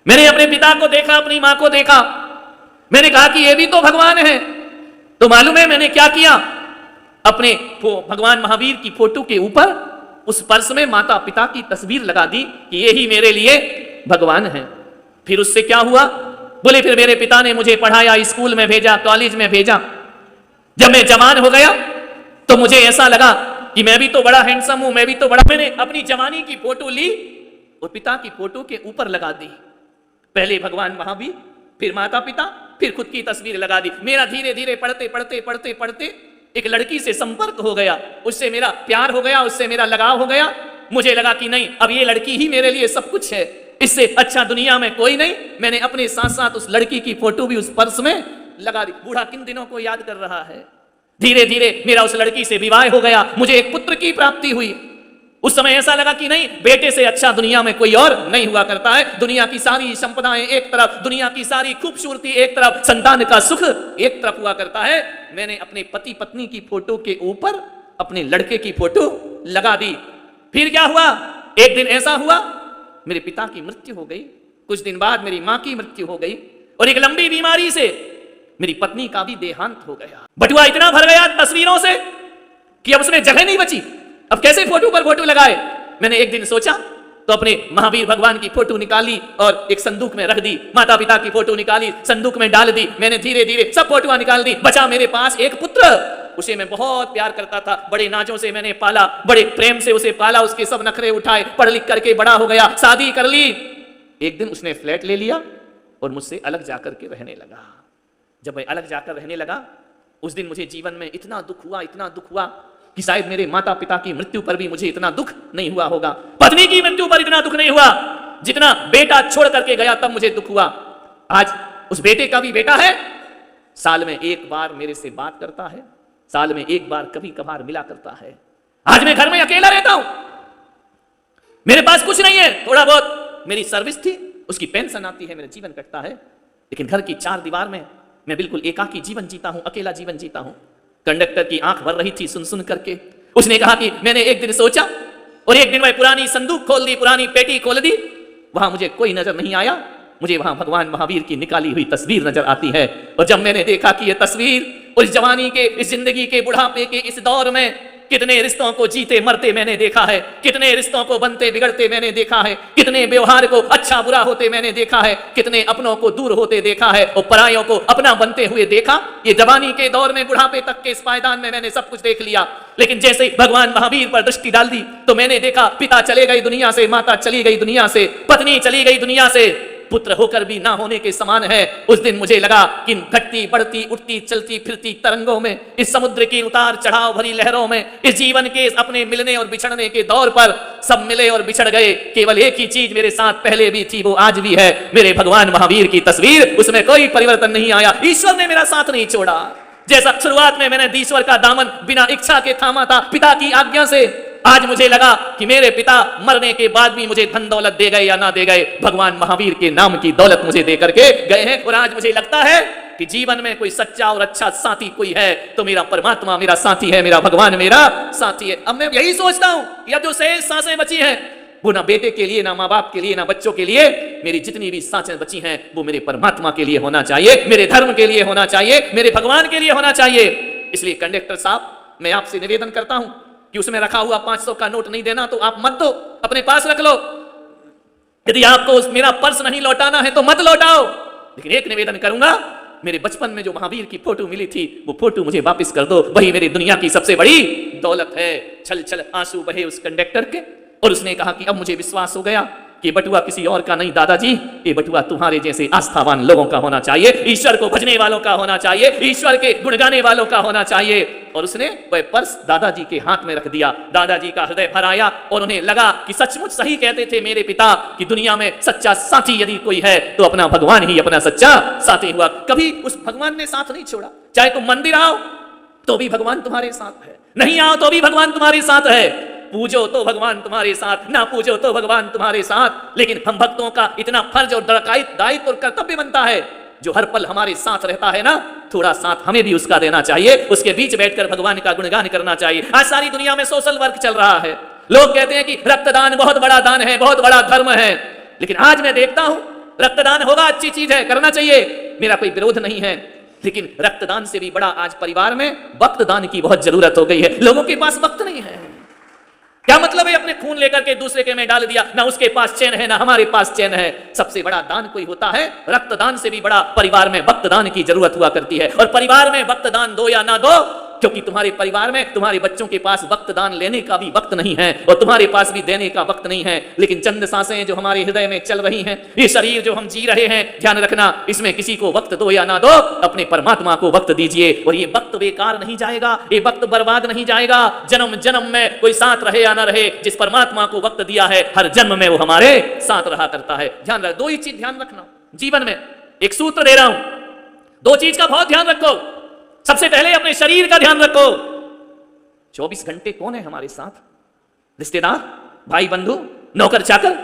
मैंने अपने पिता को देखा, अपनी मां को देखा, मैंने कहा कि ये भी तो भगवान है। तो मालूम है मैंने क्या किया, अपने भगवान महावीर की फोटो के ऊपर उस पर्स में माता पिता की तस्वीर लगा दी कि ये ही मेरे लिए भगवान है। फिर उससे क्या हुआ, बोले फिर मेरे पिता ने मुझे पढ़ाया, स्कूल में भेजा, कॉलेज में भेजा। जब मैं जवान हो गया तो मुझे ऐसा लगा कि मैं भी तो बड़ा हैंडसम हूं, मैं भी तो बड़ा। मैंने अपनी जवानी की फोटो ली और पिता की फोटो के ऊपर लगा दी। पहले भगवान महावीर, फिर माता पिता, फिर खुद की तस्वीर लगा दी। मेरा धीरे धीरे पढ़ते पढ़ते पढ़ते पढ़ते एक लड़की से संपर्क हो गया, उससे मेरा प्यार हो गया, उससे मेरा लगाव हो गया। मुझे लगा कि नहीं, अब ये लड़की ही मेरे लिए सब कुछ है, इससे अच्छा दुनिया में कोई नहीं। मैंने अपने साथ साथ उस लड़की की फोटो भी उस पर्स में लगा दी। बूढ़ा किन दिनों को याद कर रहा है। धीरे धीरे मेरा उस लड़की से विवाह हो गया, मुझे एक पुत्र की प्राप्ति हुई। उस समय ऐसा लगा कि नहीं, बेटे से अच्छा दुनिया में कोई और नहीं हुआ करता है। दुनिया की सारी संपदाएं एक तरफ, दुनिया की सारी खूबसूरती एक तरफ, संतान का सुख एक तरफ हुआ करता है। मैंने अपने पति पत्नी की फोटो के ऊपर अपने लड़के की फोटो लगा दी। फिर क्या हुआ, एक दिन ऐसा हुआ मेरे पिता की मृत्यु हो गई, कुछ दिन बाद मेरी मां की मृत्यु हो गई, और एक लंबी बीमारी से मेरी पत्नी का भी देहांत हो गया। बटुआ इतना भर गया तस्वीरों से कि अब उसमें जगह नहीं बची। अब कैसे फोटो पर फोटो लगाए। मैंने एक दिन सोचा तो अपने महावीर भगवान की फोटो निकाली और एक संदूक में रख दी। माता पिता की फोटो निकाली, संदूक में डाल दी। मैंने धीरे धीरे सब फोटोआं निकाल दी। बचा मेरे पास एक पुत्र, उसे मैं बहुत प्यार करता था, बड़े नाजों से मैंने पाला, बड़े प्रेम से उसे पाला, उसके सब नखरे उठाए, पढ़ लिख करके बड़ा हो गया, शादी कर ली। एक दिन उसने फ्लैट ले लिया और मुझसे अलग जाकर के रहने लगा। जब मैं अलग जाकर रहने लगा, उस दिन मुझे जीवन में इतना दुख हुआ, इतना दुख हुआ कि शायद मेरे माता पिता की मृत्यु पर भी मुझे इतना दुख नहीं हुआ होगा, पत्नी की मृत्यु पर इतना दुख नहीं हुआ जितना बेटा छोड़ करके गया तब मुझे दुख हुआ। आज उस बेटे का भी बेटा है, साल में एक बार मेरे से बात करता है, साल में एक बार कभी कभार मिला करता है। आज मैं घर में अकेला रहता हूं, मेरे पास कुछ नहीं है, थोड़ा बहुत मेरी सर्विस थी, उसकी पेंशन आती है, मेरा जीवन कटता है। लेकिन घर की चार दीवार में मैं बिल्कुल एकाकी जीवन जीता हूं, अकेला जीवन जीता हूं। कंडक्टर की आंख भर रही थी सुन सुन करके। उसने कहा कि मैंने एक दिन सोचा और एक दिन वह पुरानी संदूक खोल दी, पुरानी पेटी खोल दी, वहां मुझे कोई नजर नहीं आया, मुझे वहां भगवान महावीर की निकाली हुई तस्वीर नजर आती है। और जब मैंने देखा कि यह तस्वीर उस जवानी के, इस जिंदगी के, बुढ़ापे के इस दौर में कितने रिश्तों को जीते मरते मैंने देखा है, कितने रिश्तों को बनते बिगड़ते मैंने देखा है, कितने व्यवहार को अच्छा बुरा होते मैंने देखा है, कितने अपनों को दूर होते देखा है और परायों को अपना बनते हुए देखा। ये जवानी के दौर में, बुढ़ापे तक के इस पायदान में मैंने सब कुछ देख लिया। लेकिन जैसे ही भगवान महावीर पर दृष्टि डाल दी तो मैंने देखा पिता चले गए दुनिया से, माता चली गई दुनिया से, पत्नी चली गई दुनिया से, पुत्र होकर भी ना होने के समान है। उस दिन मुझे लगा कि घटती बढ़ती उठती चलती फिरती तरंगों में, इस समुद्र की उतार चढ़ाव भरी लहरों में, इस जीवन के अपने मिलने और बिछड़ने के दौर पर सब मिले और बिछड़ गए। केवल एक ही चीज मेरे साथ पहले भी थी, वो आज भी है, मेरे भगवान महावीर की तस्वीर। उसमें कोई परिवर्तन नहीं आया, ईश्वर ने मेरा साथ नहीं छोड़ा। जैसा शुरुआत में मैंने ईश्वर का दामन बिना इच्छा के थामा था पिता की आज्ञा से, आज मुझे लगा कि मेरे पिता मरने के बाद भी मुझे धन दौलत दे गए या ना दे गए, भगवान महावीर के नाम की दौलत मुझे दे करके गए हैं। और आज मुझे लगता है कि जीवन में कोई सच्चा और अच्छा साथी कोई है तो मेरा परमात्मा मेरा साथी है, मेरा भगवान मेरा साथी है। अब मैं यही सोचता हूं कि अब जो शेष सांसें बची हैं वो ना बेटे के लिए, ना माँ बाप के लिए, ना बच्चों के लिए, मेरी जितनी भी सांसें बची हैं वो मेरे परमात्मा के लिए होना चाहिए, मेरे धर्म के लिए होना चाहिए, मेरे भगवान के लिए होना चाहिए। इसलिए कंडक्टर साहब, मैं आपसे निवेदन करता हूं कि उसमें रखा हुआ 500 का नोट नहीं देना तो आप मत दो, अपने पास रख लो। यदि आपको मेरा पर्स नहीं लौटाना है तो मत लौटाओ। लेकिन एक निवेदन करूंगा, मेरे बचपन में जो महावीर की फोटो मिली थी वो फोटो मुझे वापस कर दो, वही मेरी दुनिया की सबसे बड़ी दौलत है। छल छल आंसू बहे उस कंडक्टर के और उसने कहा कि अब मुझे विश्वास हो गया कि बटुआ किसी और का नहीं दादाजी, ये बटुआ तुम्हारे जैसे आस्थावान लोगों का होना चाहिए, ईश्वर को भजने वालों का होना चाहिए, ईश्वर के गुण गाने वालों का होना चाहिए। और उसने वह पर्स दादाजी के हाथ में रख दिया। दादाजी का हृदय भर आया और उन्हें लगा कि सचमुच सही कहते थे मेरे पिता कि दुनिया में सच्चा साथी यदि कोई है तो अपना भगवान ही अपना सच्चा साथी हुआ। कभी उस भगवान ने साथ नहीं छोड़ा। चाहे तुम मंदिर आओ तो भी भगवान तुम्हारे साथ है, नहीं आओ तो भी भगवान तुम्हारे साथ है, पूजो तो भगवान तुम्हारे साथ, ना पूजो तो भगवान तुम्हारे साथ। लेकिन हम भक्तों का इतना फर्ज और दायित्व और कर्तव्य बनता है, जो हर पल हमारे साथ रहता है ना, थोड़ा साथ हमें भी उसका देना चाहिए, उसके बीच बैठकर भगवान का गुणगान करना चाहिए। आज सारी दुनिया में सोशल वर्क चल रहा है, लोग कहते हैं कि रक्तदान बहुत बड़ा दान है, बहुत बड़ा धर्म है। लेकिन आज मैं देखता हूं रक्तदान होगा, अच्छी चीज है, करना चाहिए, मेरा कोई विरोध नहीं है। लेकिन रक्तदान से भी बड़ा आज परिवार में वक्तदान की बहुत जरूरत हो गई है। लोगों के पास वक्त नहीं है। क्या मतलब है अपने खून लेकर के दूसरे के में डाल दिया, ना उसके पास चैन है ना हमारे पास चैन है। सबसे बड़ा दान कोई होता है, रक्तदान से भी बड़ा परिवार में वक्तदान की जरूरत हुआ करती है। और परिवार में वक्तदान दो या ना दो, क्योंकि तुम्हारे परिवार में तुम्हारे बच्चों के पास वक्तदान लेने का भी वक्त नहीं है और तुम्हारे पास भी देने का वक्त नहीं है। लेकिन चंद सांसें जो हमारे हृदय में चल रही हैं, ये शरीर जो हम जी रहे हैं, ध्यान रखना, इसमें किसी को वक्त दो या ना दो, अपने परमात्मा को वक्त दीजिए। और ये वक्त बेकार नहीं जाएगा, ये वक्त बर्बाद नहीं जाएगा। जन्म जन्म में कोई साथ रहे या ना रहे, जिस परमात्मा को वक्त दिया है हर जन्म में वो हमारे साथ रहा करता है। ध्यान रख, दो ही चीज ध्यान रखना जीवन में। एक सूत्र दे रहा हूं, दो चीज का बहुत ध्यान रखो। सबसे पहले अपने शरीर का ध्यान रखो। 24 घंटे कौन है हमारे साथ? रिश्तेदार, भाई बंधु, नौकर चाकर।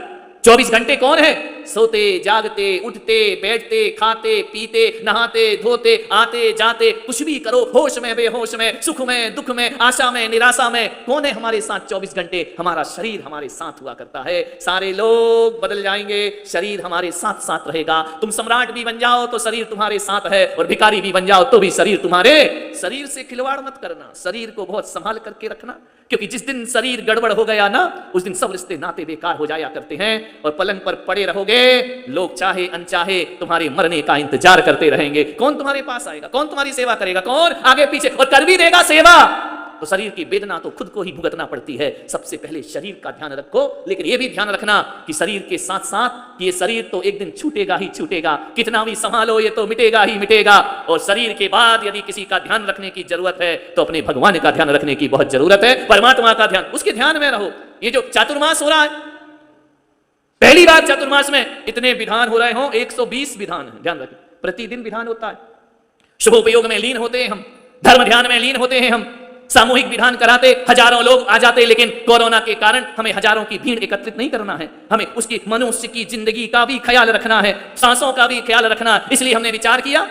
24 घंटे कौन है? सोते जागते उठते बैठते खाते पीते नहाते धोते आते जाते, कुछ भी करो, होश में बेहोश में, सुख में दुख में, आशा में निराशा में, कौन है हमारे साथ 24 घंटे? हमारा शरीर हमारे साथ हुआ करता है। सारे लोग बदल जाएंगे, शरीर हमारे साथ साथ रहेगा। तुम सम्राट भी बन जाओ तो शरीर तुम्हारे साथ है, और भिखारी भी बन जाओ तो भी शरीर तुम्हारे। शरीर से खिलवाड़ मत करना, शरीर को बहुत संभाल करके रखना, क्योंकि जिस दिन शरीर गड़बड़ हो गया ना, उस दिन सब रिश्ते नाते बेकार हो जाया करते हैं। और पलंग पर पड़े रहोगे, लोग चाहे अनचाहे तुम्हारे मरने का इंतजार करते रहेंगे। कौन तुम्हारे पास आएगा, कौन तुम्हारी सेवा करेगा, कौन आगे पीछे, और कर भी देगा सेवा तो शरीर की वेदना तो खुद को ही भुगतना पड़ती है। सबसे पहले शरीर का ध्यान रखो, लेकिन यह भी ध्यान रखना कि शरीर के साथ साथ ये शरीर तो एक दिन छूटेगा ही छूटेगा, कितना भी संभालो ये तो मिटेगा ही मिटेगा। और शरीर के बाद यदि किसी का ध्यान रखने की जरूरत है तो अपने भगवान का ध्यान रखने की बहुत जरूरत है, परमात्मा का ध्यान, उसके ध्यान में रहो। ये जो चातुर्मास हो रहा है, पहली बार चातुर्मास में इतने विधान हो रहे हो, 120 विधान है, ध्यान रखें, प्रतिदिन विधान होता है। शुभोपयोग में लीन होते हैं हम, धर्म ध्यान में लीन होते हैं हम, सामूहिक विधान कराते, हजारों लोग आ जाते, लेकिन कोरोना के कारण हमें हजारों की भीड़ एकत्रित नहीं करना है, हमें उसकी मनुष्य की जिंदगी का भी ख्याल रखना है, सांसों का भी ख्याल रखना। इसलिए हमने विचार किया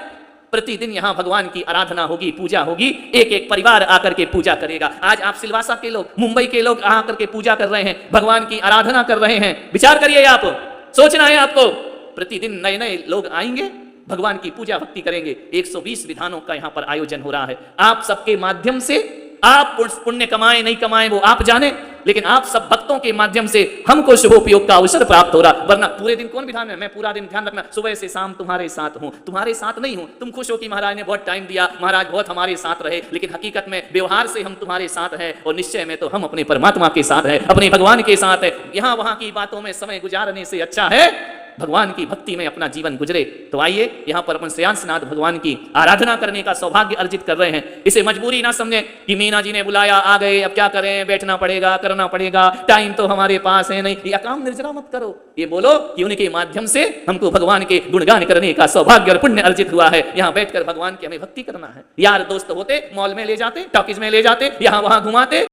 प्रतिदिन यहां भगवान की आराधना होगी, पूजा होगी, एक एक परिवार आकर के पूजा करेगा। आज आप सिलवासा के लोग, मुंबई के लोग आकर के पूजा कर रहे हैं, भगवान की आराधना कर रहे हैं। विचार करिए, आप सोचना है आपको, प्रतिदिन नए नए लोग आएंगे, भगवान की पूजा भक्ति करेंगे। 120 विधानों का यहां पर आयोजन हो रहा है। आप सबके माध्यम से, आप पुण्य कमाए नहीं कमाए वो आप जाने, लेकिन आप सब भक्तों के माध्यम से हमको शुभोपयोग का अवसर प्राप्त हो रहा। वरना पूरे दिन कौन विधान है? मैं पूरा दिन ध्यान रखना, सुबह से शाम तुम्हारे साथ हूं, तुम्हारे साथ नहीं हूं। तुम खुश हो कि महाराज ने बहुत टाइम दिया, महाराज बहुत हमारे साथ रहे, लेकिन हकीकत में व्यवहार से हम तुम्हारे साथ हैं और निश्चय में तो हम अपने परमात्मा के साथ हैं, अपने भगवान के साथ है। यहां वहां की बातों में समय गुजारने से अच्छा है भगवान की भक्ति में अपना जीवन गुजरे। तो आइए यहां पर अपन श्रेयांसनाथ भगवान की आराधना करने का सौभाग्य अर्जित कर रहे हैं। इसे मजबूरी ना समझें कि मीना जी ने बुलाया, आ गए, अब क्या करें, बैठना पड़ेगा, करना पड़ेगा, टाइम तो हमारे पास है नहीं। ये काम निर्जरा मत करो, ये बोलो कि उनके माध्यम से हमको भगवान के गुणगान करने का सौभाग्य और पुण्य अर्जित हुआ है। यहाँ बैठकर भगवान की हमें भक्ति करना है। यार दोस्त होते, मॉल में ले जाते, टॉकीज में ले जाते, यहाँ वहां घुमाते,